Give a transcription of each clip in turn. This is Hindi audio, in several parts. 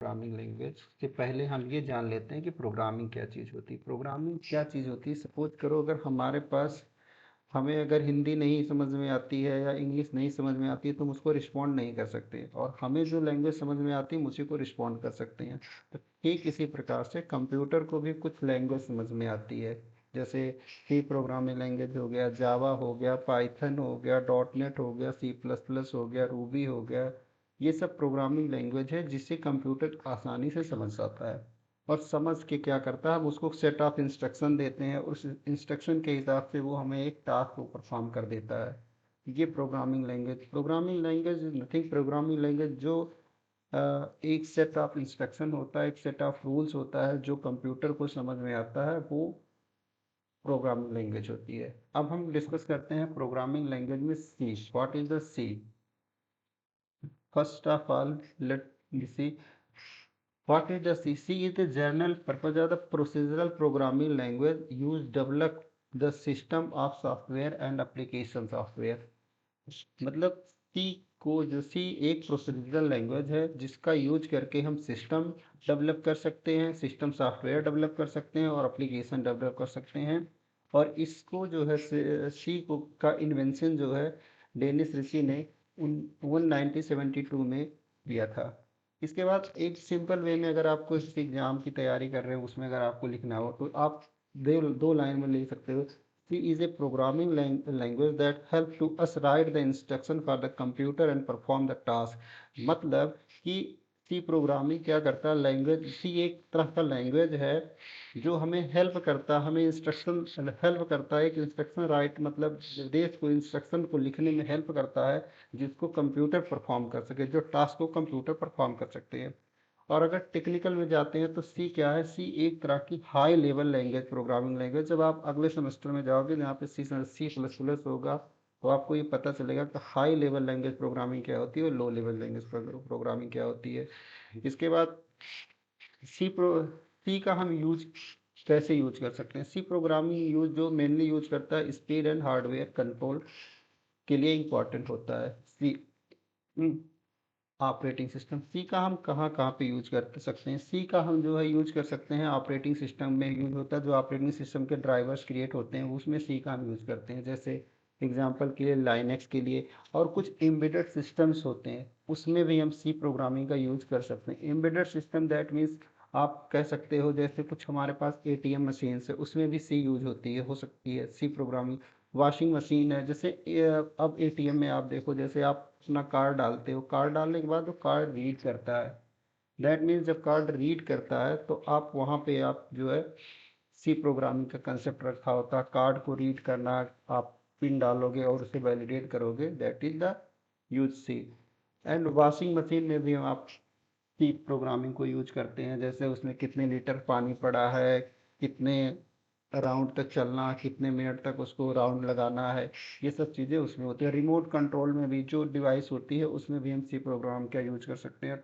प्रोग्रामिंग लैंग्वेज से पहले हम ये जान लेते हैं कि प्रोग्रामिंग क्या चीज़ होती है। प्रोग्रामिंग क्या चीज़ होती है, सपोज करो अगर हमारे पास, हमें अगर हिंदी नहीं समझ में आती है या इंग्लिश नहीं समझ में आती है तो हम उसको रिस्पॉन्ड नहीं कर सकते, और हमें जो लैंग्वेज समझ में आती है हम उसी को रिस्पॉन्ड कर सकते हैं। तो ठीक इसी प्रकार से कंप्यूटर को भी कुछ लैंग्वेज समझ में आती है, जैसे सी प्रोग्रामिंग लैंग्वेज हो गया, जावा हो गया, पाइथन हो गया, डॉट नेट हो गया, सी प्लस प्लस हो गया, रूबी हो गया। ये सब प्रोग्रामिंग लैंग्वेज है जिससे कंप्यूटर आसानी से समझ जाता है, और समझ के क्या करता है, हम उसको सेट ऑफ इंस्ट्रक्शन देते हैं, उस इंस्ट्रक्शन के हिसाब से वो हमें एक टास्क को परफॉर्म कर देता है। ये programming language nothing, programming language जो एक सेट ऑफ इंस्ट्रक्शन होता है, एक सेट ऑफ रूल्स होता है जो कंप्यूटर को समझ में आता है, वो प्रोग्रामिंग लैंग्वेज होती है। अब हम डिस्कस करते हैं प्रोग्रामिंग लैंग्वेज में C. What is the C? First of all let me see what is the C. C is the general purpose of the procedural programming language used develop the system of software and application software। मतलब सी को, जो सी एक प्रोसीजरल लैंग्वेज है जिसका यूज करके हम सिस्टम डेवलप कर सकते हैं, सिस्टम सॉफ्टवेयर डेवलप कर सकते हैं और एप्लीकेशन डेवलप कर सकते हैं। और इसको जो है सी को का इन्वेंशन जो है डेनिस ऋषि ने 1972 में किया था। इसके बाद एक सिंपल वे में अगर आपको इस एग्जाम की तैयारी कर रहे हो, उसमें अगर आपको लिखना हो तो आप दो लाइन में लिख सकते हो। C is a programming language that helps to us write the instruction for the computer and perform the task। मतलब कि C प्रोग्रामिंग क्या करता है, लैंग्वेज C एक तरह का लैंग्वेज है जो हमें हेल्प करता है, हमें इंस्ट्रक्शन हेल्प करता है, एक इंस्ट्रक्शन राइट मतलब निर्देश को, इंस्ट्रक्शन को लिखने में हेल्प करता है जिसको कंप्यूटर परफॉर्म कर सके, जो टास्क को कंप्यूटर परफॉर्म कर सकते हैं। और अगर टेक्निकल में जाते हैं तो सी क्या है, सी एक तरह की high level language, programming language. जब आप अगले सेमेस्टर में जाओगे जहाँ पे सी प्लस प्लस होगा तो आपको ये पता चलेगा कि हाई लेवल लैंग्वेज प्रोग्रामिंग क्या होती है और लो लेवल लैंग्वेज प्रोग्रामिंग क्या होती है। इसके बाद सी प्रो सी का हम यूज कैसे यूज कर सकते हैं, सी प्रोग्रामिंग यूज जो मेनली यूज करता है स्पीड एंड हार्डवेयर कंट्रोल के लिए इम्पोर्टेंट होता है। सी ऑपरेटिंग सिस्टम, सी का हम कहाँ कहाँ पे यूज कर सकते हैं, सी का हम जो है यूज कर सकते हैं ऑपरेटिंग सिस्टम में यूज होता है, जो ऑपरेटिंग सिस्टम के ड्राइवर्स क्रिएट होते हैं उसमें सी का हम यूज करते हैं, जैसे एग्जांपल के लिए लाइनक्स के लिए। और कुछ एम्बेडेड सिस्टम्स होते हैं उसमें भी हम सी प्रोग्रामिंग का यूज कर सकते हैं। एम्बेडेड सिस्टम दैट मीन्स आप कह सकते हो जैसे कुछ हमारे पास एटीएम मशीन है उसमें भी सी यूज होती है, हो सकती है सी प्रोग्रामिंग। वॉशिंग मशीन है, जैसे अब एटीएम में आप देखो, जैसे आप अपना कार्ड डालते हो, कार्ड डालने के बाद वो कार्ड रीड करता है, दैट मीन्स जब कार्ड रीड करता है तो आप वहाँ पे आप जो है सी प्रोग्रामिंग का कंसेप्ट रखा होता है, कार्ड को रीड करना, आप पिन डालोगे और उसे वैलिडेट करोगे, that is the use see. And washing machine में भी हम आप सी प्रोग्रामिंग को यूज करते हैं, जैसे उसमें कितने लीटर पानी पड़ा है, कितने राउंड तक चलना, कितने मिनट तक उसको राउंड लगाना है, ये सब चीज़ें उसमें होती है। रिमोट कंट्रोल में भी जो डिवाइस होती है उसमें भी हम सी प्रोग्राम का यूज कर सकते हैं।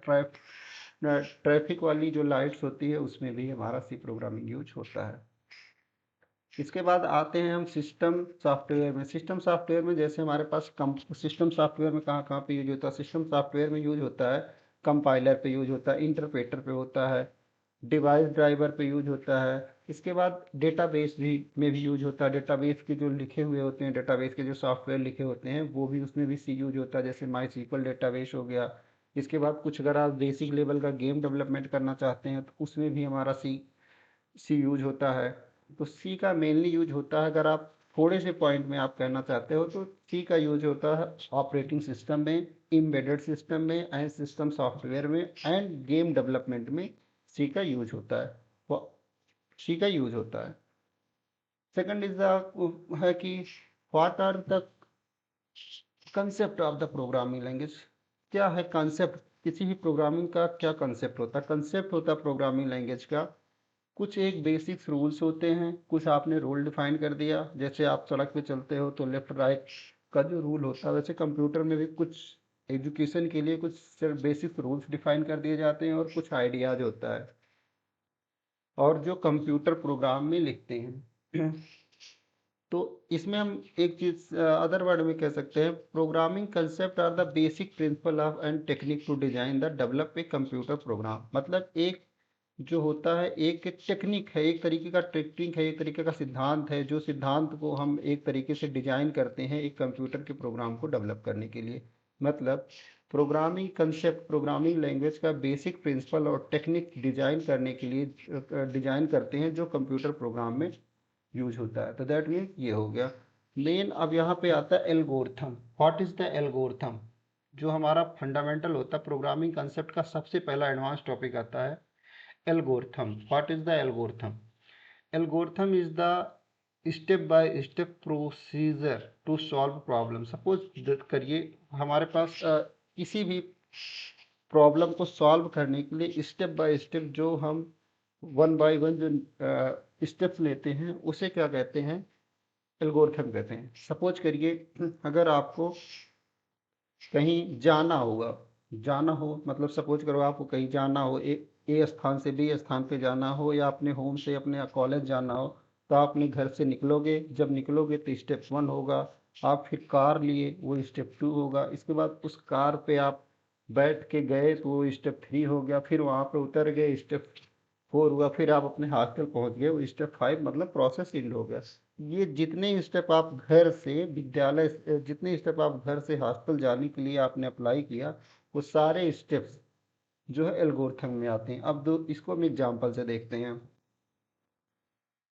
ट्रैफिक वाली जो लाइट्स होती है उसमें भी हमारा सी प्रोग्रामिंग यूज होता है। इसके बाद आते हैं हम सिस्टम सॉफ्टवेयर में। सिस्टम सॉफ्टवेयर में जैसे हमारे पास सिस्टम सॉफ्टवेयर में कहाँ कहाँ पे यूज होता है, सिस्टम सॉफ्टवेयर में यूज होता है कंपाइलर पे यूज होता है, इंटरप्रेटर पे होता है, डिवाइस ड्राइवर पे यूज होता है। इसके बाद डेटाबेस भी में भी यूज होता है, डेटाबेस के जो लिखे हुए होते हैं, डेटाबेस के जो सॉफ्टवेयर लिखे होते हैं वो भी उसमें भी सी यूज होता है, जैसे माई सीक्वल डेटाबेस हो गया। इसके बाद कुछ अगर आप बेसिक लेवल का गेम डेवलपमेंट करना चाहते हैं तो उसमें भी हमारा सी यूज होता है। तो सी का मेनली यूज होता है, अगर आप थोड़े से पॉइंट में आप कहना चाहते हो तो सी का यूज होता है ऑपरेटिंग सिस्टम में, एम्बेडेड सिस्टम में एंड सिस्टम सॉफ्टवेयर में एंड गेम डेवलपमेंट में सी का यूज होता है, वो सी का यूज होता है। सेकंड इज द है कि what are the concept of the programming language. क्या है कंसेप्ट, किसी भी प्रोग्रामिंग का क्या कंसेप्ट होता है, कंसेप्ट होता है प्रोग्रामिंग लैंग्वेज का कुछ एक बेसिक्स रूल्स होते हैं, कुछ आपने रूल डिफाइन कर दिया, जैसे आप सड़क पे चलते हो तो लेफ्ट राइट का जो रूल होता है, वैसे कंप्यूटर में भी कुछ एजुकेशन के लिए कुछ बेसिक रूल्स डिफाइन कर दिए जाते हैं और कुछ आइडियाज होता है, और जो कंप्यूटर प्रोग्राम में लिखते हैं। तो इसमें हम एक चीज अदर वर्ड में कह सकते हैं, programming concept are the basic principle of and technique to design the develop a computer program. मतलब एक जो होता है एक टेक्निक है, एक तरीके का टेक्निक है, एक तरीके का सिद्धांत है, जो सिद्धांत को हम एक तरीके से डिजाइन करते हैं एक कंप्यूटर के प्रोग्राम को डेवलप करने के लिए। मतलब प्रोग्रामिंग कंसेप्ट प्रोग्रामिंग लैंग्वेज का बेसिक प्रिंसिपल और टेक्निक डिजाइन करने के लिए डिजाइन करते हैं जो कंप्यूटर प्रोग्राम में यूज होता है। तो दैट मीन ये हो गया मेन। अब यहाँ पे आता है algorithm. What is the algorithm? जो हमारा फंडामेंटल होता है प्रोग्रामिंग कंसेप्ट का सबसे पहला एडवांस टॉपिक आता है algorithm. What is the algorithm? Algorithm is the step by step procedure to solve problem. Suppose करिए हमारे पास किसी भी प्रॉब्लम को सॉल्व करने के लिए स्टेप बाय स्टेप जो हम वन बाय वन जो स्टेप्स लेते हैं उसे क्या कहते हैं? एल्गोरिथम कहते हैं। सपोज करिए अगर आपको कहीं जाना होगा, जाना हो मतलब सपोज करो आपको कहीं जाना हो, ए स्थान से बी स्थान पे जाना हो, या अपने होम से अपने कॉलेज जाना हो, तो आप अपने घर से निकलोगे। जब निकलोगे तो स्टेप 1 होगा, आप फिर कार लिए वो स्टेप 2 होगा, इसके बाद उस कार पे आप बैठ के गए तो वो स्टेप 3 हो गया, फिर वहाँ पे उतर गए स्टेप 4 हुआ, फिर आप अपने हॉस्टल पहुँच गए वो स्टेप 5, मतलब प्रोसेस एंड हो गया। ये जितने स्टेप आप घर से विद्यालय जितने स्टेप आप घर से हॉस्टल जाने के लिए आपने अप्लाई किया, वो सारे स्टेप्स जो है एल्गोरिथम में आते हैं। अब दो इसको हम एग्जांपल से देखते हैं।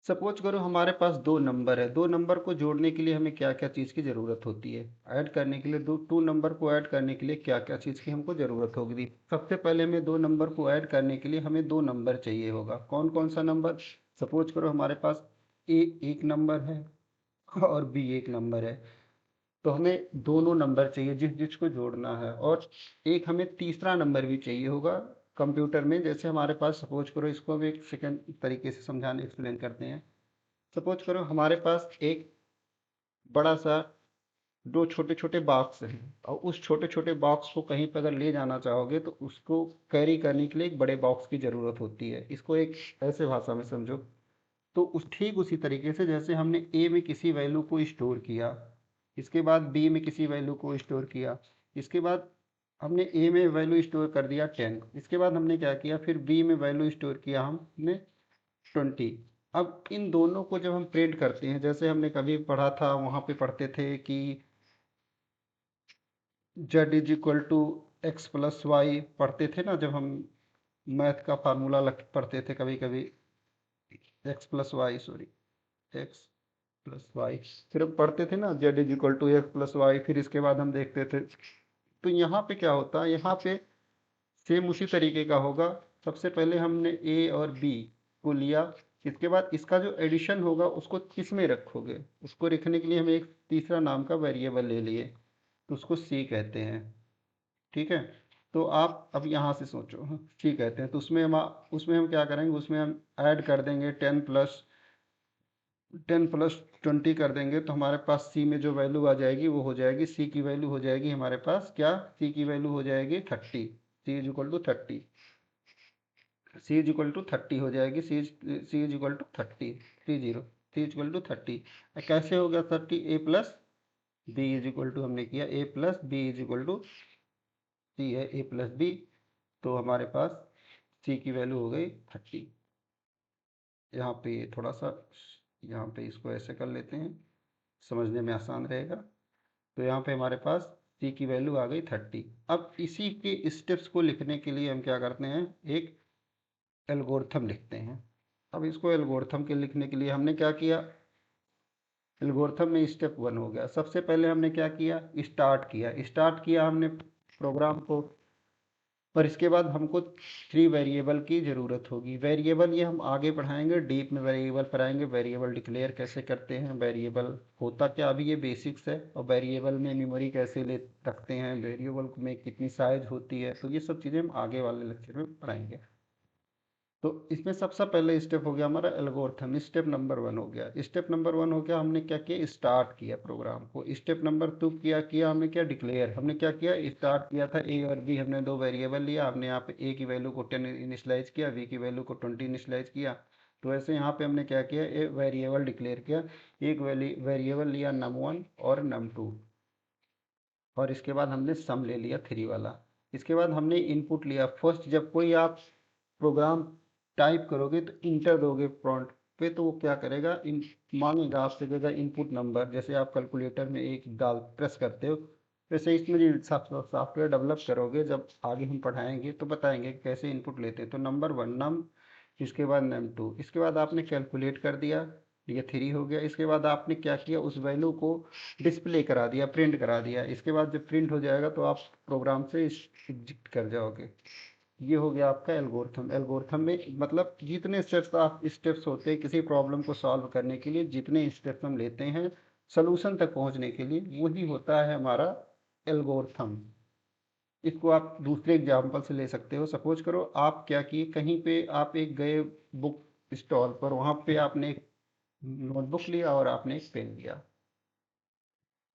सपोज करो हमारे पास दो नंबर है, दो नंबर को जोड़ने के लिए हमें क्या क्या चीज़ की ज़रूरत होती है? ऐड करने के लिए दो टू नंबर को ऐड करने के लिए क्या क्या चीज़ की हमको ज़रूरत होगी? सबसे पहले हमें दो नंबर को ऐड करने के लिए हमें दो नंबर चाहिए होगा। कौन कौन सा नंबर? सपोज करो हमारे पास ए एक नंबर है और बी एक नंबर है, तो हमें दोनों नंबर चाहिए जिस जिसको जोड़ना है, और एक हमें तीसरा नंबर भी चाहिए होगा कंप्यूटर में। जैसे हमारे पास सपोज करो, इसको हम एक सेकंड तरीके से समझाने एक्सप्लेन करते हैं। सपोज करो हमारे पास एक बड़ा सा दो छोटे छोटे बॉक्स हैं, और उस छोटे छोटे बॉक्स को कहीं पर अगर ले जाना चाहोगे तो उसको कैरी करने के लिए एक बड़े बॉक्स की ज़रूरत होती है। इसको एक ऐसे भाषा में समझो, तो उस ठीक उसी तरीके से जैसे हमने ए में किसी वैल्यू को स्टोर किया, इसके बाद बी में किसी वैल्यू को स्टोर किया, इसके बाद हमने ए में वैल्यू स्टोर कर दिया 10, इसके बाद हमने क्या किया, फिर बी में वैल्यू स्टोर किया हमने 20। अब इन दोनों को जब हम प्रिंट करते हैं, जैसे हमने कभी पढ़ा था वहाँ पे पढ़ते थे कि z is equal to x plus y, पढ़ते थे ना जब हम मैथ का फार्मूला पढ़ते थे कभी कभी, x plus y, sorry, x plus y, फिर हम पढ़ते थे ना z is equal to x plus y, फिर इसके बाद हम देखते थे। तो यहाँ पे क्या होता है, यहाँ पे सेम उसी तरीके का होगा। सबसे पहले हमने ए और बी को लिया, इसके बाद इसका जो एडिशन होगा उसको किस में रखोगे, उसको रखने के लिए हम एक तीसरा नाम का वेरिएबल ले लिए, तो उसको सी कहते हैं। ठीक है, तो आप अब यहाँ से सोचो, हाँ, सी कहते हैं, तो उसमें हम क्या करेंगे, उसमें हम ऐड कर देंगे 10 प्लस 20 कर देंगे, तो हमारे पास सी में जो वैल्यू आ जाएगी वो हो जाएगी, सी की वैल्यू हो जाएगी हमारे पास क्या, सी की वैल्यू हो जाएगी 30। C is equal to 30, C is equal to 30 हो जाएगी, C is equal to 30, 30, C is equal to 30। कैसे हो गया 30? A plus B is equal to, हमने किया A plus B is equal to C है, ए प्लस बी, तो हमारे पास सी की वैल्यू हो गई 30। यहाँ पे थोड़ा सा, यहाँ पे इसको ऐसे कर लेते हैं, समझने में आसान रहेगा। तो यहाँ पे हमारे पास सी की वैल्यू आ गई 30। अब इसी के स्टेप्स को लिखने के लिए हम क्या करते हैं, एक एल्गोरिथम लिखते हैं। अब इसको एल्गोरिथम के लिखने के लिए हमने क्या किया, एल्गोरिथम में स्टेप 1 हो गया। सबसे पहले हमने क्या किया, स्टार्ट किया हमने प्रोग्राम को, और इसके बाद हमको 3 वेरिएबल की ज़रूरत होगी। वेरिएबल ये हम आगे पढ़ाएंगे, डीप में वेरिएबल पढ़ाएंगे, वेरिएबल डिक्लेयर कैसे करते हैं, वेरिएबल होता क्या, अभी ये बेसिक्स है, और वेरिएबल में मेमोरी कैसे ले रखते हैं, वेरिएबल में कितनी साइज होती है, तो ये सब चीज़ें हम आगे वाले लेक्चर में पढ़ाएंगे। तो इसमें सबसे पहले स्टेप हो गया हमारा एल्गोरिथम, स्टेप नंबर 1 हो गया। स्टेप नंबर 1 हो गया, हमने क्या किया, स्टार्ट किया प्रोग्राम को। स्टेप नंबर 2 किया हमने क्या, डिक्लेयर। हमने क्या किया, स्टार्ट किया था ए और बी, हमने दो वेरिएबल लिया, हमने यहाँ पे ए की वैल्यू को 10 इनिशलाइज किया, बी की वैल्यू को 20 इनिशलाइज किया। तो ऐसे यहाँ पे हमने क्या किया, एक वेरिएबल डिक्लेयर किया, एक वेरिएबल लिया num1 और num2, और इसके बाद हमने सम ले लिया 3 वाला। इसके बाद हमने इनपुट लिया फर्स्ट, जब कोई आप प्रोग्राम टाइप करोगे तो इंटर दोगे प्रॉम्प्ट पे, तो वो क्या करेगा, इन मांगेगा आपसे, देगा इनपुट नंबर, जैसे आप कैलकुलेटर में एक डाल प्रेस करते हो, वैसे इसमें जो सॉफ्टवेयर डेवलप करोगे, जब आगे हम पढ़ाएंगे तो बताएंगे कैसे इनपुट लेते हैं। तो नंबर 1 नम, इसके बाद num2, इसके बाद आपने कैलकुलेट कर दिया, ये 3 हो गया। इसके बाद आपने क्या किया, उस वैल्यू को डिस्प्ले करा दिया, प्रिंट करा दिया। इसके बाद जब प्रिंट हो जाएगा तो आप प्रोग्राम से एग्जिट कर जाओगे। ये हो गया आपका एल्गोरिथम। एल्गोरिथम में मतलब जितने स्टेप्स होते हैं किसी प्रॉब्लम को सॉल्व करने के लिए, जितने स्टेप्स हम लेते हैं सोल्यूशन तक पहुंचने के लिए, वही होता है हमारा एल्गोरिथम। इसको आप दूसरे एग्जाम्पल से ले सकते हो। सपोज करो आप क्या किए, कहीं पे आप एक गए बुक स्टॉल पर, वहां पे आपने एक नोटबुक लिया और आपने एक पेन लिया,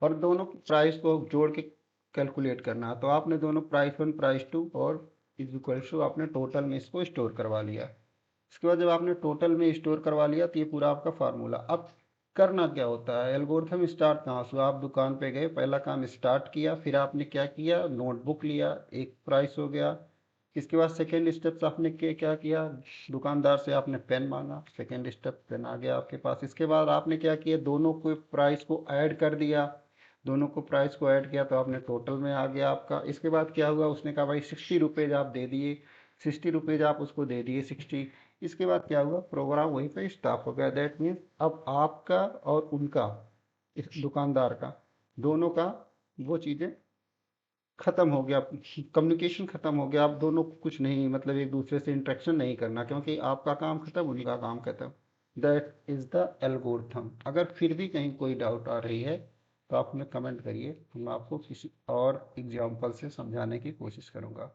और दोनों प्राइस को जोड़ के कैलकुलेट करना। तो आपने दोनों प्राइस 1 प्राइस 2 और इज इक्वल टू आपने टोटल में इसको स्टोर करवा लिया। इसके बाद जब आपने टोटल में स्टोर करवा लिया तो ये पूरा आपका फार्मूला। अब करना क्या होता है, एल्गोरिथम स्टार्ट कहाँ से, आप दुकान पे गए, पहला काम स्टार्ट किया, फिर आपने क्या किया, नोटबुक लिया, एक प्राइस हो गया। इसके बाद सेकेंड स्टेप्स आपने क्या किया, दुकानदार से आपने पेन मांगा, सेकेंड स्टेप पेन आ गया आपके पास। इसके बाद आपने क्या किया, दोनों को प्राइस को ऐड कर दिया, दोनों को प्राइस को ऐड किया तो आपने टोटल में आ गया आपका। इसके बाद क्या हुआ, उसने कहा भाई 60 रुपीज़ आप दे दिए, 60 रुपीज़ आप उसको दे दिए 60। इसके बाद क्या हुआ, प्रोग्राम वहीं पे स्टॉप हो गया। दैट मीन्स अब आपका और उनका, इस दुकानदार का, दोनों का वो चीज़ें खत्म हो गया, कम्युनिकेशन खत्म हो गया। आप दोनों को कुछ नहीं, मतलब एक दूसरे से इंटरेक्शन नहीं करना, क्योंकि आपका काम खत्म, उनका काम खत्म। That is the algorithm. अगर फिर भी कहीं कोई डाउट आ रही है तो आप हमें कमेंट करिए, मैं आपको किसी और एग्जाम्पल से समझाने की कोशिश करूँगा।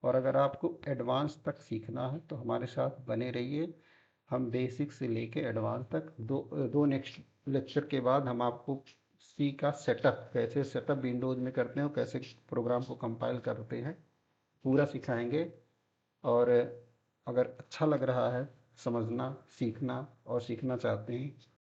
और अगर आपको एडवांस तक सीखना है तो हमारे साथ बने रहिए। हम बेसिक से लेके एडवांस तक दो दो नेक्स्ट लेक्चर के बाद हम आपको सी का सेटअप, कैसे सेटअप विंडोज़ में करते हैं और कैसे प्रोग्राम को कंपाइल करते हैं, पूरा सिखाएंगे। और अगर अच्छा लग रहा है समझना, सीखना और सीखना चाहते हैं